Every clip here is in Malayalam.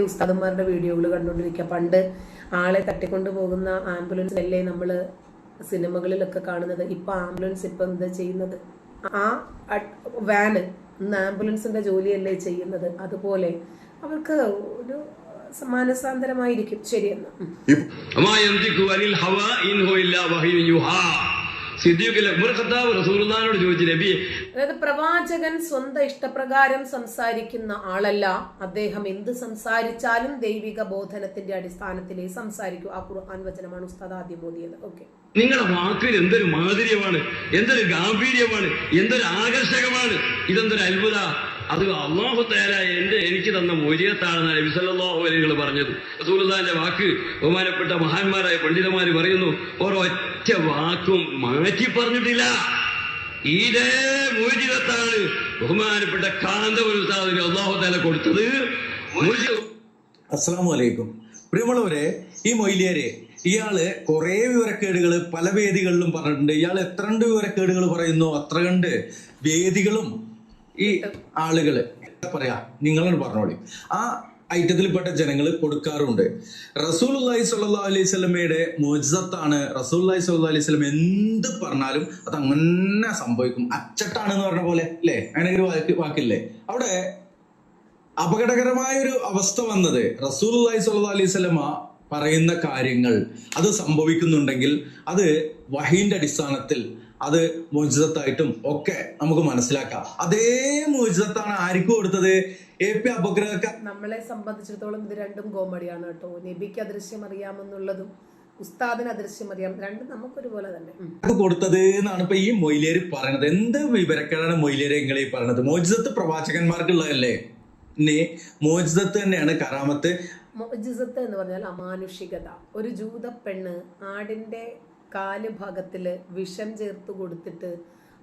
ഉസ്താദന്മാരുടെ വീഡിയോകൾ കണ്ടുകൊണ്ടിരിക്കുക. പണ്ട് ആളെ തട്ടിക്കൊണ്ടു പോകുന്ന ആംബുലൻസിലല്ലേ നമ്മൾ സിനിമകളിലൊക്കെ കാണുന്നത്. ഇപ്പൊ ആംബുലൻസ് ഇപ്പൊ എന്താ ചെയ്യുന്നത്? ആ വാന് ഇന്ന് ആംബുലൻസിന്റെ ജോലിയല്ലേ ചെയ്യുന്നത്. അതുപോലെ അവർക്ക് ഒരു മാനസാന്തരമായിരിക്കും. ശരിയെന്ന് അതായത് പ്രവാചകൻ സ്വന്തം ഇഷ്ടപ്രകാരം സംസാരിക്കുന്ന ആളല്ല. അദ്ദേഹം എന്ത് സംസാരിച്ചാലും ദൈവിക ബോധനത്തിന്റെ അടിസ്ഥാനത്തിലേ സംസാരിക്കൂ. ആ ഖുർആൻ വചനമാണ് ഉസ്താദ് ആദ്യം ഓതിയത്. ഓക്കെ, നിങ്ങളുടെ വാക്കിൽ എന്തൊരു മാധുര്യമാണ്, എന്തൊരു ഗാംഭീര്യമാണ്, എന്തൊരു ആകർഷകമാണ്, ഇതെന്തൊരു അത്ഭുത. അത് അല്ലാഹു തആല എനിക്ക് തന്ന മൂല്യത്താണെന്ന് നബി സല്ലല്ലാഹു അലൈഹി വസല്ലം പറഞ്ഞത്. റസൂലുള്ളാഹിന്റെ വാക്ക് ബഹുമാനപ്പെട്ട മഹാന്മാരായ പണ്ഡിതന്മാർ പറയുന്നു, ഒരൊറ്റ വാക്കും മാറ്റി പറഞ്ഞിട്ടില്ല. ഇതേ മൂല്യത്താണ് ബഹുമാനപ്പെട്ട കാന്തപുര ഉസ്താദിന് അല്ലാഹു തആല കൊടുത്തത്. അസ്സലാമു അലൈക്കും. പ്രിയമുള്ളവരെ, ഈ മൊയ്ലിയരെ ഇയാള് കുറെ വിവരക്കേടുകൾ പല വേദികളിലും പറഞ്ഞിട്ടുണ്ട്. ഇയാൾ എത്ര കണ്ട് വിവരക്കേടുകൾ പറയുന്നു അത്ര കണ്ട് വേദികളും ഈ ആളുകള് പറയാ നിങ്ങളോട് പറഞ്ഞോളി ആ ഐറ്റത്തിൽപ്പെട്ട ജനങ്ങൾ കൊടുക്കാറുണ്ട്. റസൂലുള്ളാഹി സ്വല്ലല്ലാഹു അലൈഹി വസല്ലമയുടെ മുഅ്ജിസത്താണ്. റസൂലുള്ളാഹി സ്വല്ലല്ലാഹു അലൈഹി വസല്ലം എന്ത് പറഞ്ഞാലും അത് അങ്ങനെ സംഭവിക്കും. അച്ചട്ടാണെന്ന് പറഞ്ഞ പോലെ അല്ലേ, അങ്ങനെ ഒരു വാക്കില്ലേ. അവിടെ അപകടകരമായൊരു അവസ്ഥ വന്നത് റസൂലുള്ളാഹി സ്വല്ലല്ലാഹു അലൈഹി വസല്ലമ പറയുന്ന കാര്യങ്ങൾ അത് സംഭവിക്കുന്നുണ്ടെങ്കിൽ അത് വഹീന്റെ അടിസ്ഥാനത്തിൽ അത് മുഅ്ജിസത്തായിട്ടും ഒക്കെ നമുക്ക് മനസ്സിലാക്കാം. അതേ മുഅ്ജിസത്താണ് ആർക്കും കൊടുത്തത്? AP അബൂബക്കർ. നമ്മളെ സംബന്ധിച്ചിടത്തോളം ഇത് രണ്ടും കോമഡിയാണ് കേട്ടോ. നബിക്ക് അദൃശ്യം അറിയാമെന്നുള്ളതും ഉസ്താദിന് അദൃശ്യം അറിയാം, രണ്ടും നമുക്കൊരുപോലെ തന്നെ കൊടുത്തത് എന്നാണ് ഇപ്പൊ ഈ മൊയ്ലിയര് പറയണത്. എന്ത് വിവരക്കേടാണ് മൊയ്ലിയരെ നിങ്ങൾ ഈ പറയണത്? മുഅ്ജിസത്ത് പ്രവാചകന്മാർക്കുള്ളതല്ലേ? ഇനി മുഅ്ജിസത്ത് തന്നെയാണ് കറാമത്ത്. മുഅ്ജിസത്ത് എന്ന് പറഞ്ഞാൽ അമാനുഷികത. ഒരു ജൂത പെണ്ണ് ആടിന്റെ കാല് ഭാഗത്തില് വിഷം ചേർത്ത് കൊടുത്തിട്ട്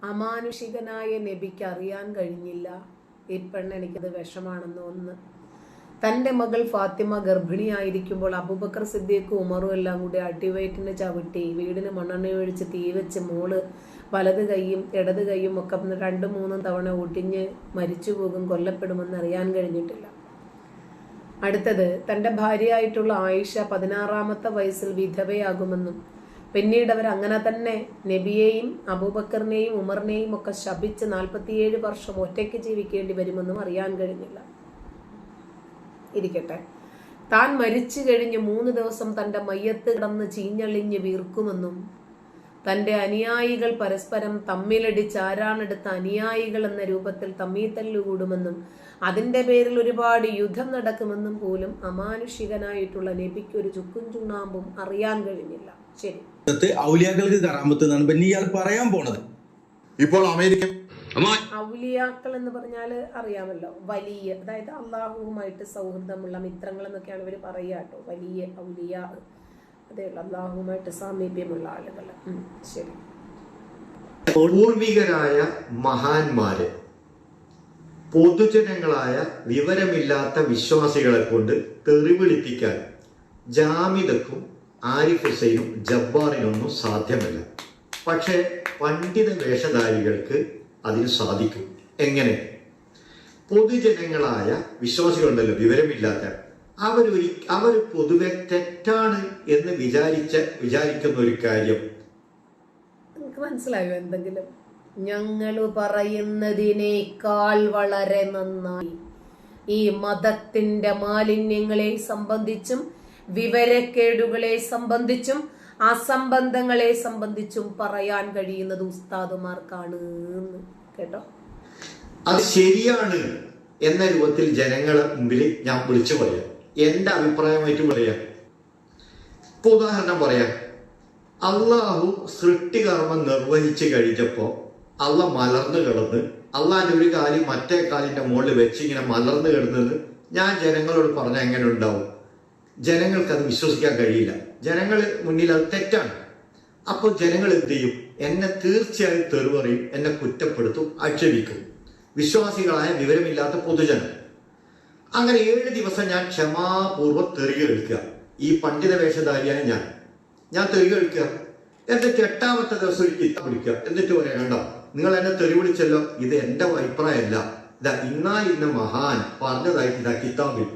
അമാനുഷികനായ നബിക്ക് അറിയാൻ കഴിഞ്ഞില്ല ഈ പെണ്ണ് എനിക്കത് വിഷമാണെന്ന്. ഒന്ന്, തൻ്റെ മകൾ ഫാത്തിമ ഗർഭിണിയായിരിക്കുമ്പോൾ അബൂബക്കർ സിദ്ദീഖും ഉമറും എല്ലാം കൂടി അടിവയറ്റിന് ചവിട്ടി വീടിന് മണ്ണെണ്ണ ഒഴിച്ച് തീ വെച്ച് മോള് വലത് കൈയും ഇടത് കൈയും ഒക്കെ 2-3 തവണ ഒടിഞ്ഞ് മരിച്ചു പോകും, കൊല്ലപ്പെടുമെന്ന് അറിയാൻ കഴിഞ്ഞിട്ടില്ല. അടുത്തത്, തൻ്റെ ഭാര്യയായിട്ടുള്ള ആയിഷ 16ാമത്തെ വയസ്സിൽ വിധവയാകുമെന്നും പിന്നീട് അവർ അങ്ങനെ തന്നെ നബിയെയും അബൂബക്കറിനെയും ഉമറിനെയും ഒക്കെ ശപിച്ച് 47 വർഷം ഒറ്റയ്ക്ക് ജീവിക്കേണ്ടി വരുമെന്നും അറിയാൻ കഴിഞ്ഞില്ല. ഇരിക്കട്ടെ, താൻ മരിച്ചു കഴിഞ്ഞ് 3 ദിവസം തൻ്റെ മയ്യത്ത് കിടന്ന് ചീഞ്ഞളിഞ്ഞ് വീർക്കുമെന്നും തൻ്റെ അനുയായികൾ പരസ്പരം തമ്മിലടിച്ച് ആരാണെടുത്ത അനുയായികൾ എന്ന രൂപത്തിൽ തമ്മിത്തല്ലുകൂടുമെന്നും അതിൻ്റെ പേരിൽ ഒരുപാട് യുദ്ധം നടക്കുമെന്നും പോലും അമാനുഷികനായിട്ടുള്ള നബിക്ക് ഒരു ചുക്കും ചുണ്ണാമ്പും അറിയാൻ കഴിഞ്ഞില്ല. ശരി, ഔലിയാക്കൾക്ക് കറാമത്ത് എന്നാണ് പിന്നെ ഇയാൾ പറയാൻ പോണത്. ഇപ്പോൾ അമേരിക്കൻ ഔലിയാക്കൾ എന്ന് പറഞ്ഞാല് അറിയാമല്ലോ, വലിയ, അതായത് അള്ളാഹുവുമായിട്ട് സൗഹൃദമുള്ള മിത്രങ്ങൾ എന്നൊക്കെയാണ് ഇവർ പറയുക കേട്ടോ. വലിയ ഔലിയ, അതേ അള്ളാഹുവുമായിട്ട് സാമീപ്യമുള്ള ആളുകൾ. ശരി, പൂർവികരായ മഹാന്മാര് പൊതുജനങ്ങളായ വിവരമില്ലാത്ത വിശ്വാസികളെ കൊണ്ട് തെറിവിളിപ്പിക്കാൻ ജാമിദക്കും ആരിഫ് ഹുസൈനും ജബ്ബാറിനൊന്നും സാധ്യമല്ല. പക്ഷേ പണ്ഡിത വേഷധാരികൾക്ക് അതിന് സാധിക്കും. എങ്ങനെ? പൊതുജനങ്ങളായ വിശ്വാസികളുണ്ടല്ലോ, വിവരമില്ലാത്ത അവർ പൊതുവെ തെറ്റാണ് എന്ന് വിചാരിക്കുന്ന ഒരു കാര്യം നിങ്ങൾക്ക് മനസ്സിലായോ? എന്തെങ്കിലും ഞങ്ങൾ പറയുന്നതിനേക്കാൾ വളരെ നന്നായി ഈ മതത്തിന്റെ മാലിന്യങ്ങളെ സംബന്ധിച്ചും വിവരക്കേടുകളെ സംബന്ധിച്ചും അസംബന്ധങ്ങളെ സംബന്ധിച്ചും പറയാൻ കഴിയുന്നത് ഉസ്താദുമാർക്കാണ്. കേട്ടോ, അത് ശരിയാണ് എന്ന രൂപത്തിൽ ജനങ്ങളെ മുമ്പിൽ ഞാൻ വിളിച്ചു പറയാം, എന്റെ അഭിപ്രായമായിട്ട് പറയാം. ഇപ്പൊ ഉദാഹരണം പറയാം, അള്ളാഹു സൃഷ്ടികർമ്മം നിർവഹിച്ചു കഴിഞ്ഞപ്പോ മലർന്നു കിടന്ന് അള്ളാന്റെ ഒരു കാലി മറ്റേ കാലിന്റെ മുകളിൽ വെച്ച് ഇങ്ങനെ മലർന്നു കിടന്നത് ഞാൻ ജനങ്ങളോട് പറഞ്ഞാൽ എങ്ങനെ ഉണ്ടാവും? ജനങ്ങൾക്ക് അത് വിശ്വസിക്കാൻ കഴിയില്ല. ജനങ്ങൾ മുന്നിൽ അത് തെറ്റാണ്. അപ്പോൾ ജനങ്ങൾ എന്ത് ചെയ്യും? എന്നെ തീർച്ചയായും തെറിവറിയും, എന്നെ കുറ്റപ്പെടുത്തും, ആക്ഷേപിക്കും. വിശ്വാസികളായ വിവരമില്ലാത്ത പൊതുജനം. അങ്ങനെ 7 ദിവസം ഞാൻ ക്ഷമാപൂർവ്വം തെറി കേൾക്കുക. ഈ പണ്ഡിത വേഷധാരിയായ ഞാൻ തെറി കേൾക്കുക. എന്നിട്ട് 8ാമത്തെ ദിവസം ഒരു കിത്ത പിടിക്കുക. എന്നിട്ട് പറയാം, കണ്ടോ നിങ്ങൾ എന്നെ തെറി വിളിച്ചല്ലോ, ഇത് എന്റെ അഭിപ്രായമല്ല, ഇന്ന മഹാൻ പറഞ്ഞതായിട്ട് കിതാബിൽ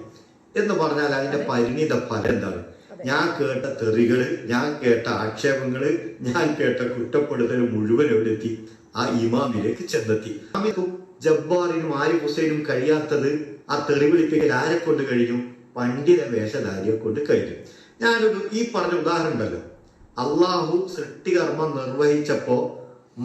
എന്ന് പറഞ്ഞാൽ അതിന്റെ പരിണിത ഫലം എന്താണ്? ഞാൻ കേട്ട തെറികള്, ഞാൻ കേട്ട ആക്ഷേപങ്ങള്, ഞാൻ കേട്ട കുറ്റപ്പെടുത്തൽ മുഴുവൻ എവിടെത്തി? ആ ഇമാമിലേക്ക് ചെന്നെത്തി. ഇമാമിക്കും ജബ്ബാറിനും ആരിഫ് ഹുസൈനും കഴിയാത്തത് ആ തെറി വിളിപ്പിക്കൽ ആരെ കൊണ്ട് കഴിഞ്ഞു? പണ്ഡിത വേഷധാരിയെ കൊണ്ട് കഴിഞ്ഞു. ഞാനൊരു ഈ പറഞ്ഞ ഉദാഹരണം ഉണ്ടല്ലോ, അള്ളാഹു സൃഷ്ടികർമ്മം നിർവഹിച്ചപ്പോ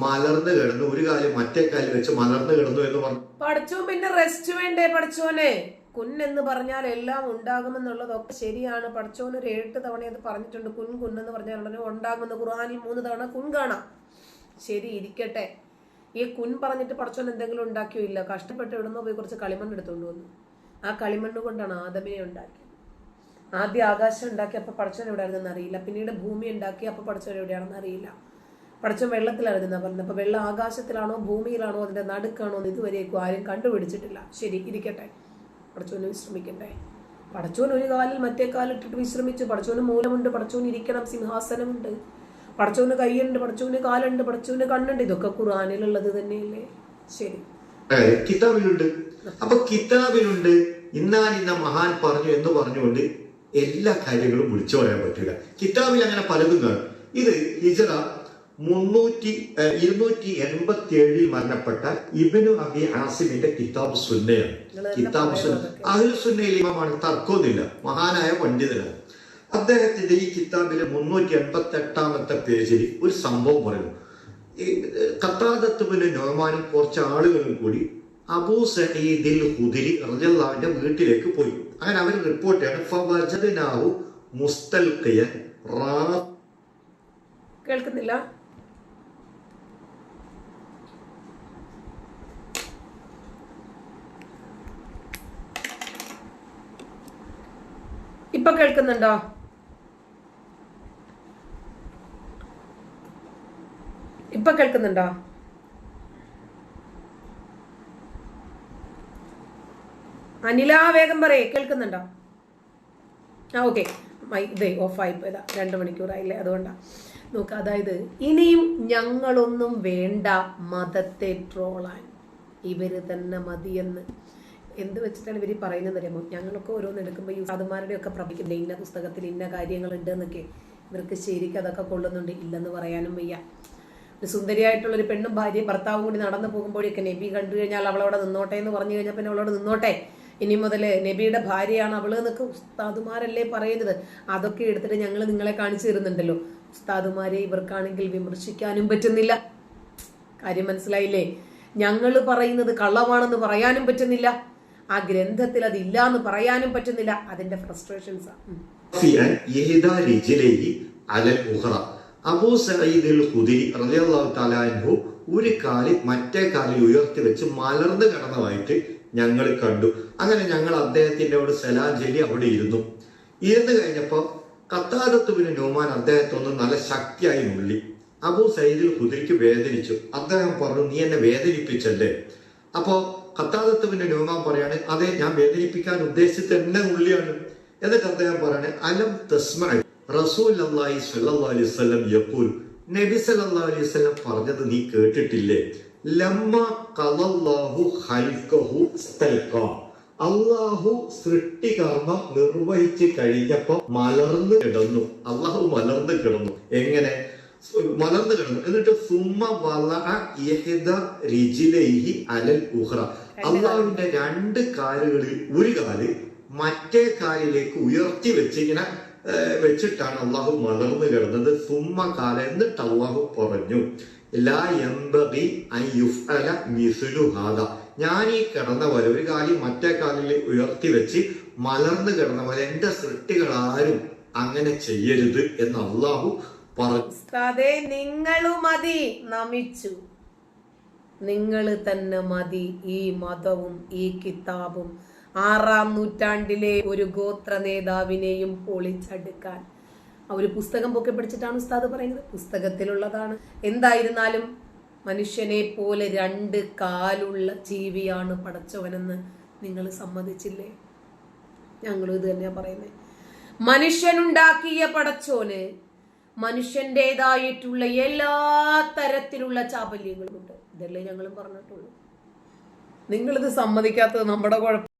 മലർന്നു കിടന്നു, ഒരു കാലം മറ്റേ കാലിൽ വെച്ച് മലർന്നു കിടന്നു എന്ന് പറഞ്ഞു. പഠിച്ചോ, പിന്നെ റെസ്റ്റ് വേണ്ടേ പഠിച്ചോനെ? കുന്നെന്ന് പറഞ്ഞാൽ എല്ലാം ഉണ്ടാകുമെന്നുള്ളതൊക്കെ ശരിയാണ്. പഠിച്ചോന് ഒരു 7 തവണ അത് പറഞ്ഞിട്ടുണ്ട്. കുന്നെന്ന് പറഞ്ഞാൽ ഉടനെ ഉണ്ടാകുമെന്ന് ഖുർആനിൽ 3 തവണ കുൻ കാണാം. ശരി, ഇരിക്കട്ടെ. ഈ കുൻ പറഞ്ഞിട്ട് പഠിച്ചോൻ എന്തെങ്കിലും ഉണ്ടാക്കിയോ? ഇല്ല. കഷ്ടപ്പെട്ട് ഇടുന്നോ പോയി കുറച്ച് കളിമണ്ണ് എടുത്തുകൊണ്ട് വന്നു. ആ കളിമണ്ണ് കൊണ്ടാണ് ആദമിനെ ഉണ്ടാക്കിയത്. ആദ്യം ആകാശം ഉണ്ടാക്കി, അപ്പൊ പഠിച്ചോൻ എവിടെയാണെന്ന് അറിയില്ല. പിന്നീട് ഭൂമി ഉണ്ടാക്കി, അപ്പൊ പഠിച്ചോൻ എവിടെയാണെന്ന് അറിയില്ല. പഠിച്ചോൻ വെള്ളത്തിലായിരുന്നാ പറഞ്ഞത്. അപ്പൊ വെള്ളം ആകാശത്തിലാണോ ഭൂമിയിലാണോ അതിന്റെ നടുക്കാണോ എന്ന് ഇതുവരേക്കും ആരും കണ്ടുപിടിച്ചിട്ടില്ല. ശരി, ഇരിക്കട്ടെ. പഠിച്ചോന് വിശ്രമിക്കണ്ടേ? പഠിച്ചോൻ ഒരു കാലിൽ മറ്റേ കാലിട്ടിട്ട് വിശ്രമിച്ചു. പഠിച്ചോന് മൂലമുണ്ട്, പഠിച്ചോന് ഇരിക്കണം, സിംഹാസനമുണ്ട്, പഠിച്ചോന് കൈയുണ്ട്, പഠിച്ചോന് കാലുണ്ട്, പഠിച്ചോന് കണ്ണുണ്ട്. ഇതൊക്കെ ഖുർആനിലുള്ളത് തന്നെയല്ലേ? ശരി, കിതാബിലുണ്ട്. അപ്പൊ കിതാബിലുണ്ട് ഇന്ന മഹാൻ പറഞ്ഞു എന്ന് പറഞ്ഞുകൊണ്ട് എല്ലാ കാര്യങ്ങളും വിളിച്ചു പറയാൻ പറ്റില്ല. കിതാബിൽ അങ്ങനെ പലതും കാണും. ഇത് ഹിജ്റ 287 മരണപ്പെട്ട ഇബ്നു അബി ആസിമിന്റെ കിതാബ് സുന്നയാണ്. കിതാബ് സുന്ന അഹ്ലു സുന്നയിലെ ഇമാമാണ്, തർക്കമൊന്നുമില്ല, മഹാനായ പണ്ഡിതനാണ്. അദ്ദേഹത്തിന്റെ ഈ കിതാബിലെ 388-ാമത്തെ പേജിൽ ഒരു സംഭവം പറയുന്നു. ഖത്താദത്ത് ഇബ്നു നുഅ്മാനും കുറച്ച് ആളുകളും കൂടി അബൂ സഈദിൽ ഖുദരി റളിയല്ലാഹു അൻഹുവിന്റെ വീട്ടിലേക്ക് പോയി. അങ്ങനെ അവർ റിപ്പോർട്ട് ചെയ്യാണ്, ഫവജദ്നാഹു മുസ്തൽഖിയൻ കേൾക്കുന്നില്ല? ഇപ്പൊ കേൾക്കുന്നുണ്ടോ? ഇപ്പൊ കേൾക്കുന്നുണ്ടോ? അനില, വേഗം പറയേ, കേൾക്കുന്നുണ്ടോ? ആ, ഓക്കെ. ഇതേ ഓഫായി പോയതാ, 2 മണിക്കൂറായില്ലേ, അതുകൊണ്ടാ. നോക്ക്, അതായത് ഇനിയും ഞങ്ങളൊന്നും വേണ്ട മതത്തെ ട്രോളാൻ, ഇവര് തന്നെ മതിയെന്ന്. എന്ത് വെച്ചിട്ടാണ് ഇവർ പറയുന്നത് അറിയാമോ? ഞങ്ങളൊക്കെ ഓരോന്ന് എടുക്കുമ്പോൾ ഈ സാധുമാരുടെ ഒക്കെ പ്രവചിക്കുന്നത് ഇന്ന പുസ്തകത്തിൽ ഇന്ന കാര്യങ്ങളുണ്ട് എന്നൊക്കെ. ഇവർക്ക് ശരിക്കും അതൊക്കെ കൊള്ളുന്നുണ്ട്? ഇല്ലെന്ന് പറയാനും വയ്യ. ഒരു സുന്ദരിയായിട്ടുള്ളൊരു പെണ്ണും ഭാര്യയും ഭർത്താവും കൂടി നടന്നു പോകുമ്പോഴൊക്കെ നബി കണ്ടു കഴിഞ്ഞാൽ അവളവിടെ നിന്നോട്ടെ എന്ന് പറഞ്ഞു കഴിഞ്ഞാൽ പിന്നെ അവളോട് നിന്നോട്ടെ, ഇനി മുതൽ നബിയുടെ ഭാര്യയാണ് അവള് എന്നൊക്കെ ഉസ്താദുമാരല്ലേ പറയുന്നത്. അതൊക്കെ എടുത്തിട്ട് ഞങ്ങൾ നിങ്ങളെ കാണിച്ചു തരുന്നുണ്ടല്ലോ. ഉസ്താദുമാരെ ഇവർക്കാണെങ്കിൽ വിമർശിക്കാനും പറ്റുന്നില്ല. കാര്യം മനസ്സിലായില്ലേ? ഞങ്ങൾ പറയുന്നത് കള്ളമാണെന്ന് പറയാനും പറ്റുന്നില്ല, ആ ഗ്രന്ഥത്തിൽ അതില്ല എന്ന് പറയാനും പറ്റുന്നില്ല. അതിന്റെ ഫ്രസ്ട്രേഷൻസാ. അബൂ സഈദ് ഖുദരി റളിയല്ലാഹു തആല അൻഹു ഒരു കാലിൽ മറ്റേ കാലിൽ ഉയർത്തി വെച്ച് മലർന്നു കിടന്നതായിട്ട് ഞങ്ങൾ കണ്ടു. അങ്ങനെ ഞങ്ങൾ അദ്ദേഹത്തിന്റെ അവിടെ സലാം ചൊല്ലി അവിടെ ഇരുന്നു കഴിഞ്ഞപ്പോ ഖത്താദത്ത് ഇബ്നു നുഅ്മാൻ അദ്ദേഹത്തെ ഒന്ന് നല്ല ശക്തിയായി നുള്ളി. അബൂ സഈദ് ഖുദരിക്ക് വേദനിച്ചു. അദ്ദേഹം പറഞ്ഞു, നീ എന്നെ വേദനിപ്പിച്ചല്ലേ? അപ്പോ ഖത്താദത്ത് ഇബ്നു നുഅ്മാൻ പറയാണ്, അതെ, ഞാൻ വേദനിപ്പിക്കാൻ ഉദ്ദേശിച്ചത് എന്നെ നുള്ളിയാണ്. എന്നിട്ട് അദ്ദേഹം പറയാണ്, അലം തസ്മഅ റസൂലുള്ളാഹി സ്വല്ലല്ലാഹു അലൈഹി വസല്ലം യഖൂൽ, നബി സല്ലല്ലാഹു അലൈഹി വസല്ലം പറഞ്ഞത് നീ കേട്ടിട്ടില്ലേ? ലമ്മ ഖലല്ലാഹു ഖൽഖഹു ഇസ്തൽഖാ, അല്ലാഹു സൃഷ്ടികർമ്മം നിർവഹിച്ച് കഴിഞ്ഞപ്പോ മലർന്നു കിടന്നു. അല്ലാഹു മലർന്നു കിടന്നു. എങ്ങനെ മലർന്നു കിടന്നു? എന്നിട്ട് സുമ്മ വലഅ യഹ്ദ റിജ്ലൈഹി അലൽ ഉഖ്റ, അല്ലാഹുവിന്റെ 2 കാലുകളിൽ ഒരു കാല് മറ്റേ കാലിലേക്ക് ഉയർത്തി വെച്ചിങ്ങനെ വെച്ചിട്ടാണ് അള്ളാഹു മലർന്നു കിടന്നത്. സുമ്മ കാല, എന്നിട്ട് അള്ളാഹു പറഞ്ഞു, ലാ യംബഗി അൻ യുഫ്അല മിസ്ലു ഹാദാ, ഞാൻ ഈ കിടന്ന പോലെ ഒരു കാലിൽ മറ്റേ കാലിൽ ഉയർത്തി വെച്ച് മലർന്നു കിടന്ന പോലെ എന്റെ സൃഷ്ടികൾ ആരും അങ്ങനെ ചെയ്യരുത് എന്ന് അള്ളാഹു പറഞ്ഞു. നിങ്ങളും മതി, നമിച്ചു. നിങ്ങൾ തന്നെ മതി. ഈ മതവും ഈ കിതാബും 6-ാം നൂറ്റാണ്ടിലെ ഒരു ഗോത്ര നേതാവിനെയും പൊളിച്ചെടുക്കാൻ ഒരു പുസ്തകം പൊക്കി പിടിച്ചിട്ടാണ് ഉസ്താദ് പറയുന്നത്. പുസ്തകത്തിലുള്ളതാണ്. എന്തായിരുന്നാലും മനുഷ്യനെ പോലെ 2 കാലുള്ള ജീവിയാണ് പടച്ചവനെന്ന് നിങ്ങൾ സമ്മതിച്ചില്ലേ? ഞങ്ങളും ഇത് തന്നെയാ പറയുന്നത്. മനുഷ്യനുണ്ടാക്കിയ പടച്ചോന് മനുഷ്യൻ്റെതായിട്ടുള്ള എല്ലാ തരത്തിലുള്ള ചാപല്യങ്ങളുമുണ്ട്. ഇതല്ലേ ഞങ്ങളും പറഞ്ഞിട്ടുള്ളൂ. നിങ്ങളിത് സമ്മതിക്കാത്തത് നമ്മുടെ കുഴപ്പം.